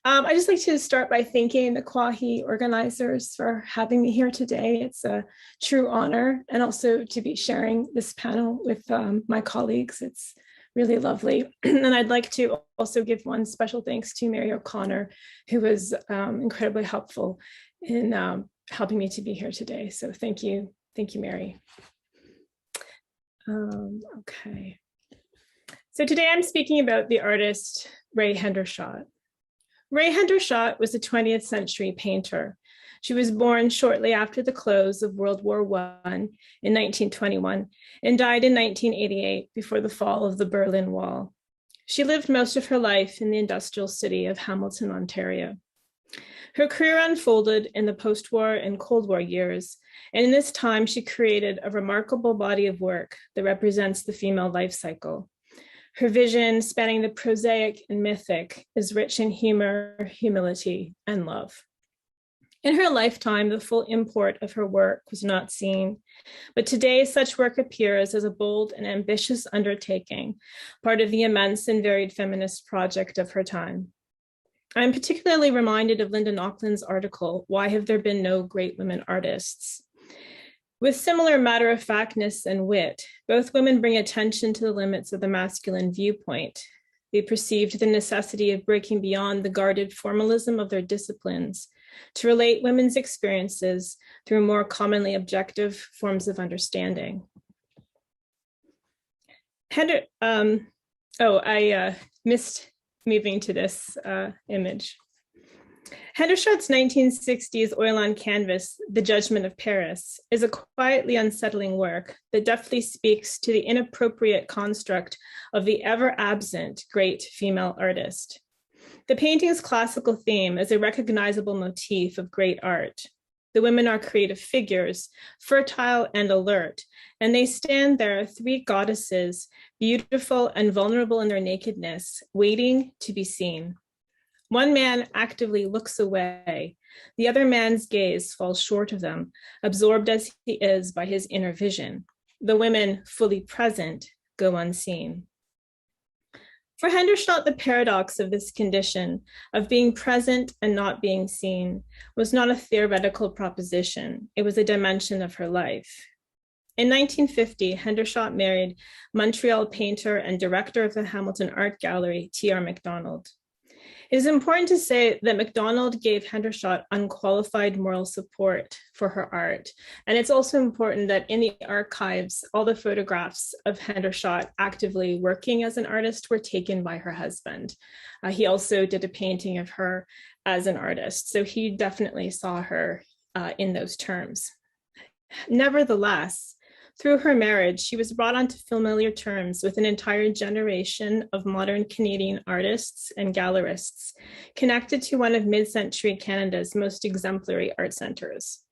I'd just like to start by thanking the Kwahi organizers for having me here today. It's a true honor, and also to be sharing this panel with my colleagues. It's really lovely. And I'd like to also give one special thanks to Mary O'Connor, who was incredibly helpful in helping me to be here today. So thank you, Mary. Okay. So today I'm speaking about the artist Rae Hendershot. Rae Hendershot was a 20th century painter. She was born shortly after the close of World War I in 1921 and died in 1988 before the fall of the Berlin Wall. She lived most of her life in the industrial city of Hamilton, Ontario. Her career unfolded in the post-war and Cold War years, and in this time she created a remarkable body of work that represents the female life cycle. Her vision, spanning the prosaic and mythic, is rich in humor, humility, and love. In her lifetime, the full import of her work was not seen, but today such work appears as a bold and ambitious undertaking, part of the immense and varied feminist project of her time. I'm particularly reminded of Linda Naucklin's article, "Why Have There Been No Great Women Artists?" With similar matter-of-factness and wit, both women bring attention to the limits of the masculine viewpoint. They perceived the necessity of breaking beyond the guarded formalism of their disciplines to relate women's experiences through more commonly objective forms of understanding. I missed moving to this image. Hendershot's 1960s oil on canvas, The Judgment of Paris, is a quietly unsettling work that deftly speaks to the inappropriate construct of the ever-absent great female artist. The painting's classical theme is a recognizable motif of great art. The women are creative figures, fertile and alert, and they stand there, three goddesses, beautiful and vulnerable in their nakedness, waiting to be seen. One man actively looks away. The other man's gaze falls short of them, absorbed as he is by his inner vision. The women, fully present, go unseen. For Hendershot, the paradox of this condition, of being present and not being seen, was not a theoretical proposition. It was a dimension of her life. In 1950, Hendershot married Montreal painter and director of the Hamilton Art Gallery, T.R. MacDonald. It is important to say that MacDonald gave Hendershot unqualified moral support for her art. And it's also important that in the archives, all the photographs of Hendershot actively working as an artist were taken by her husband. He also did a painting of her as an artist. So he definitely saw her in those terms. Nevertheless, through her marriage, she was brought onto familiar terms with an entire generation of modern Canadian artists and gallerists connected to one of mid-century Canada's most exemplary art centers.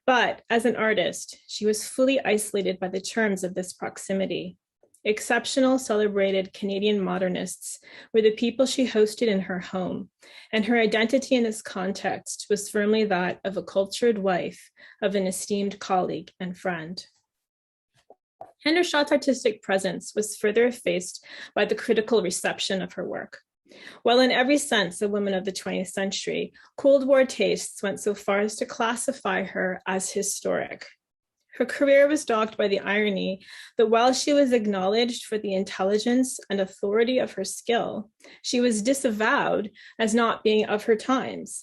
But as an artist, she was fully isolated by the terms of this proximity. Exceptional, celebrated Canadian modernists were the people she hosted in her home, and her identity in this context was firmly that of a cultured wife of an esteemed colleague and friend. Hendershot's artistic presence was further effaced by the critical reception of her work. While in every sense a woman of the 20th century, Cold War tastes went so far as to classify her as historic. Her career was dogged by the irony that while she was acknowledged for the intelligence and authority of her skill, she was disavowed as not being of her times.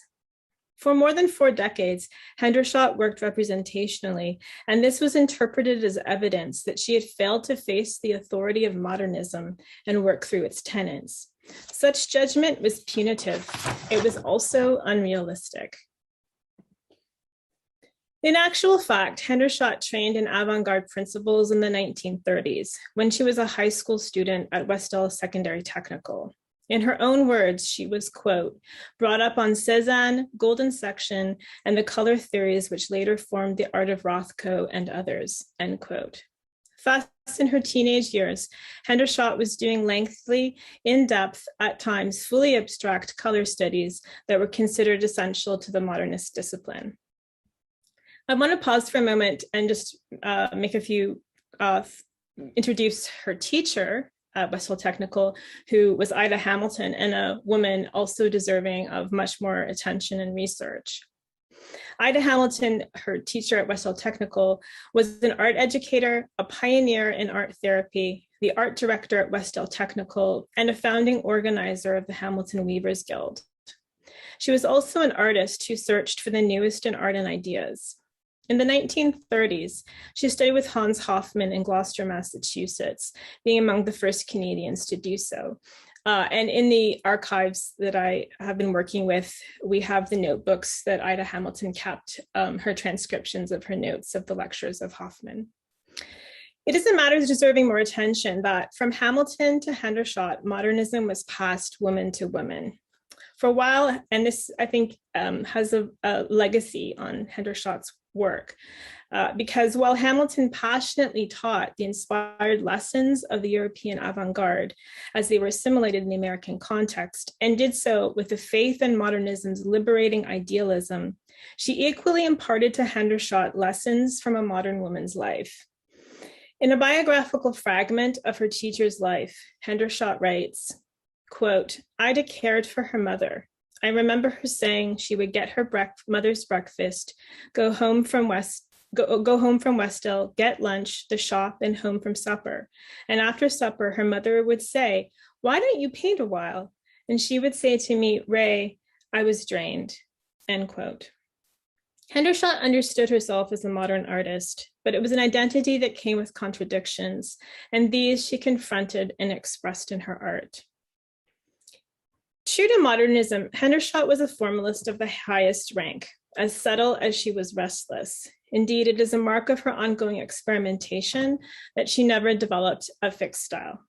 For more than 4 decades, Hendershot worked representationally, and this was interpreted as evidence that she had failed to face the authority of modernism and work through its tenets. Such judgment was punitive. It was also unrealistic. In actual fact, Hendershot trained in avant-garde principles in the 1930s when she was a high school student at Westall Secondary Technical. In her own words, she was, quote, brought up on Cézanne, Golden Section, and the color theories which later formed the art of Rothko and others, end quote. Fast in her teenage years, Hendershot was doing lengthy, in-depth, at times fully abstract color studies that were considered essential to the modernist discipline. I want to pause for a moment and just introduce her teacher, at Westhill Technical, who was Ida Hamilton, and a woman also deserving of much more attention and research. Ida Hamilton, her teacher at Westhill Technical, was an art educator, a pioneer in art therapy, the art director at Westhill Technical, and a founding organizer of the Hamilton Weavers Guild. She was also an artist who searched for the newest in art and ideas. In the 1930s, she studied with Hans Hofmann in Gloucester, Massachusetts, being among the first Canadians to do so. And in the archives that I have been working with, we have the notebooks that Ida Hamilton kept, her transcriptions of her notes of the lectures of Hofmann. It is a matter deserving more attention that from Hamilton to Hendershot, modernism was passed woman to woman. For a while, and this I think has a legacy on Hendershot's work, because while Hamilton passionately taught the inspired lessons of the European avant-garde as they were assimilated in the American context, and did so with the faith in modernism's liberating idealism, she equally imparted to Hendershot lessons from a modern woman's life. In a biographical fragment of her teacher's life, Hendershot writes, quote, "Ida cared for her mother. I remember her saying she would get her mother's breakfast, go home from Westhill, get lunch, the shop, and home from supper. And after supper, her mother would say, 'Why don't you paint a while?' And she would say to me, 'Rae, I was drained,'" end quote. Hendershot understood herself as a modern artist, but it was an identity that came with contradictions, and these she confronted and expressed in her art. True to modernism, Hendershot was a formalist of the highest rank, as subtle as she was restless. Indeed, it is a mark of her ongoing experimentation that she never developed a fixed style.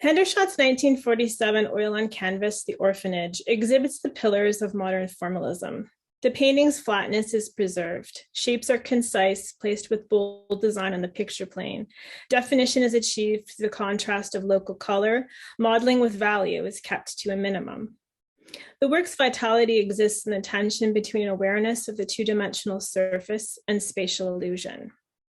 Hendershot's 1947 oil on canvas, The Orphanage, exhibits the pillars of modern formalism. The painting's flatness is preserved. Shapes are concise, placed with bold design on the picture plane. Definition is achieved through the contrast of local color. Modeling with value is kept to a minimum. The work's vitality exists in the tension between awareness of the two-dimensional surface and spatial illusion.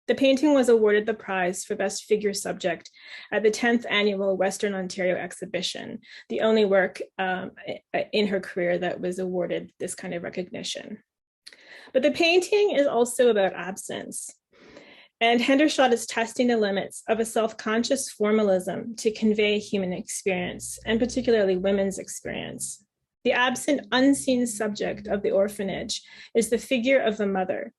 The painting was awarded the prize for Best Figure Subject at the 10th Annual Western Ontario Exhibition, the only work in her career that was awarded this kind of recognition. But the painting is also about absence. And Hendershot is testing the limits of a self-conscious formalism to convey human experience, and particularly women's experience. The absent, unseen subject of The Orphanage is the figure of the mother.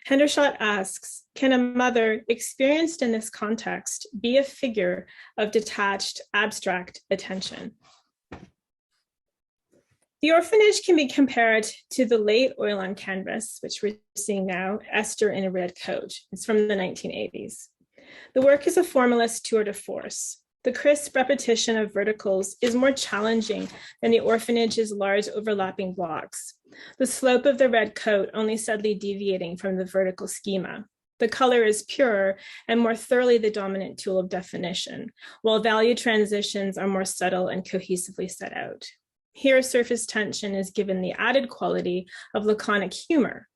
Hendershot asks, can a mother experienced in this context be a figure of detached, abstract attention? The Orphanage can be compared to the late oil on canvas, which we're seeing now, Esther in a Red Coat. It's from the 1980s. The work is a formalist tour de force. The crisp repetition of verticals is more challenging than the Orphanage's large overlapping blocks. The slope of the red coat only subtly deviating from the vertical schema. The color is purer and more thoroughly the dominant tool of definition, while value transitions are more subtle and cohesively set out. Here, surface tension is given the added quality of laconic humor.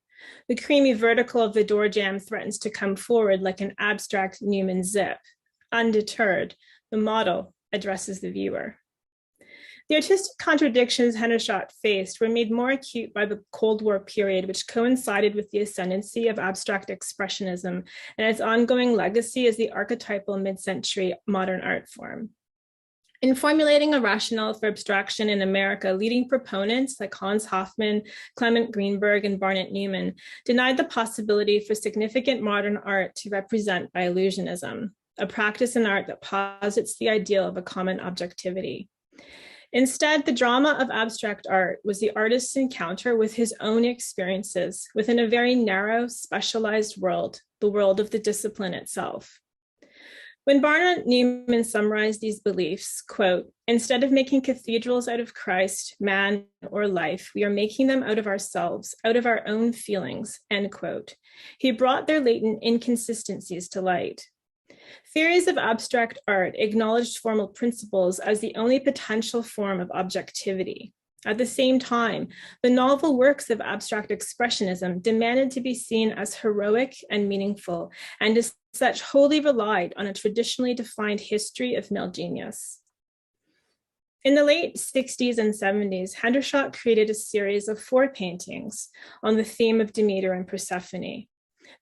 The creamy vertical of the door jamb threatens to come forward like an abstract Newman zip. Undeterred, the model addresses the viewer. The artistic contradictions Hendershot faced were made more acute by the Cold War period, which coincided with the ascendancy of abstract expressionism and its ongoing legacy as the archetypal mid-century modern art form. In formulating a rationale for abstraction in America, leading proponents like Hans Hofmann, Clement Greenberg, and Barnett Newman denied the possibility for significant modern art to represent by illusionism, a practice in art that posits the ideal of a common objectivity. Instead, the drama of abstract art was the artist's encounter with his own experiences within a very narrow, specialized world, the world of the discipline itself. When Barnett Newman summarized these beliefs, quote, "Instead of making cathedrals out of Christ, man, or life, we are making them out of ourselves, out of our own feelings," end quote. He brought their latent inconsistencies to light. Theories of abstract art acknowledged formal principles as the only potential form of objectivity. At the same time, the novel works of abstract expressionism demanded to be seen as heroic and meaningful, and as such wholly relied on a traditionally defined history of male genius. In the late 60s and 70s, Hendershot created a series of 4 paintings on the theme of Demeter and Persephone.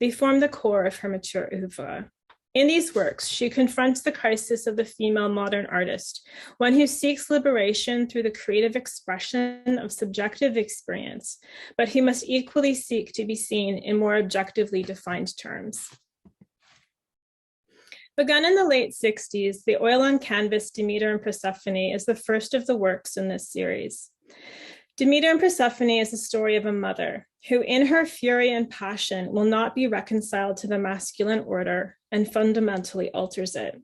They form the core of her mature oeuvre. In these works, she confronts the crisis of the female modern artist, one who seeks liberation through the creative expression of subjective experience, but who must equally seek to be seen in more objectively defined terms. Begun in the late 60s, the oil on canvas Demeter and Persephone is the first of the works in this series. Demeter and Persephone is the story of a mother who, in her fury and passion, will not be reconciled to the masculine order and fundamentally alters it.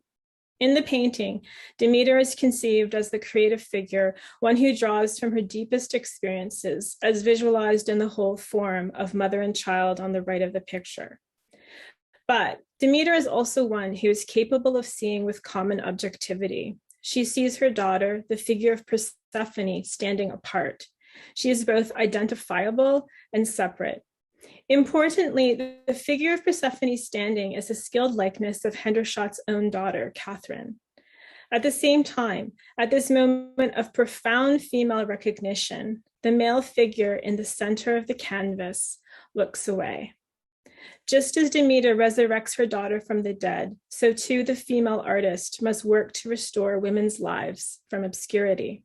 In the painting, Demeter is conceived as the creative figure, one who draws from her deepest experiences, as visualized in the whole form of mother and child on the right of the picture. But Demeter is also one who is capable of seeing with common objectivity. She sees her daughter, the figure of Persephone, standing apart. She is both identifiable and separate. Importantly, the figure of Persephone standing is a skilled likeness of Hendershot's own daughter, Catherine. At the same time, at this moment of profound female recognition, the male figure in the center of the canvas looks away. Just as Demeter resurrects her daughter from the dead, so too the female artist must work to restore women's lives from obscurity.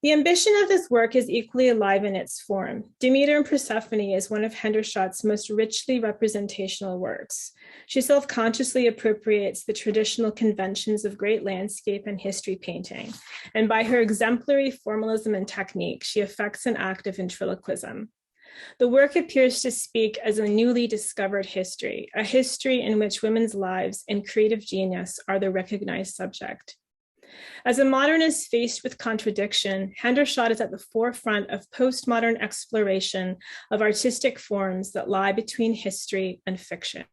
The ambition of this work is equally alive in its form. Demeter and Persephone is one of Hendershot's most richly representational works. She self-consciously appropriates the traditional conventions of great landscape and history painting, and by her exemplary formalism and technique, she effects an act of ventriloquism. The work appears to speak as a newly discovered history, a history in which women's lives and creative genius are the recognized subject. As a modernist faced with contradiction, Hendershot is at the forefront of postmodern exploration of artistic forms that lie between history and fiction.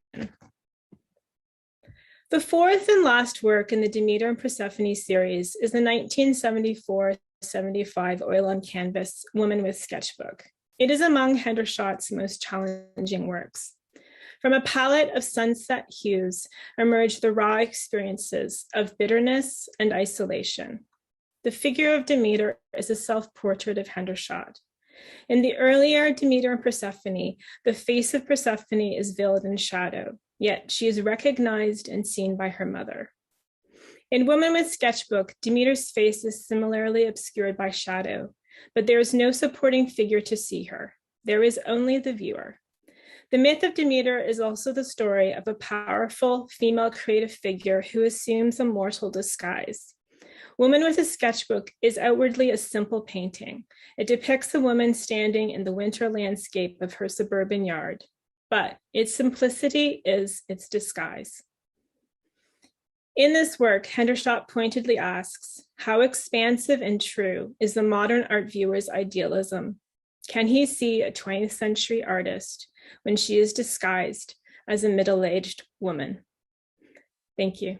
The fourth and last work in the Demeter and Persephone series is the 1974-75 oil on canvas Woman with Sketchbook. It is among Hendershot's most challenging works. From a palette of sunset hues emerge the raw experiences of bitterness and isolation. The figure of Demeter is a self-portrait of Hendershot. In the earlier Demeter and Persephone, the face of Persephone is veiled in shadow, yet she is recognized and seen by her mother. In Woman with Sketchbook, Demeter's face is similarly obscured by shadow, but there is no supporting figure to see her. There is only the viewer. The myth of Demeter is also the story of a powerful female creative figure who assumes a mortal disguise. Woman with a Sketchbook is outwardly a simple painting. It depicts a woman standing in the winter landscape of her suburban yard, but its simplicity is its disguise. In this work, Hendershot pointedly asks, how expansive and true is the modern art viewer's idealism? Can he see a 20th century artist when she is disguised as a middle-aged woman? Thank you.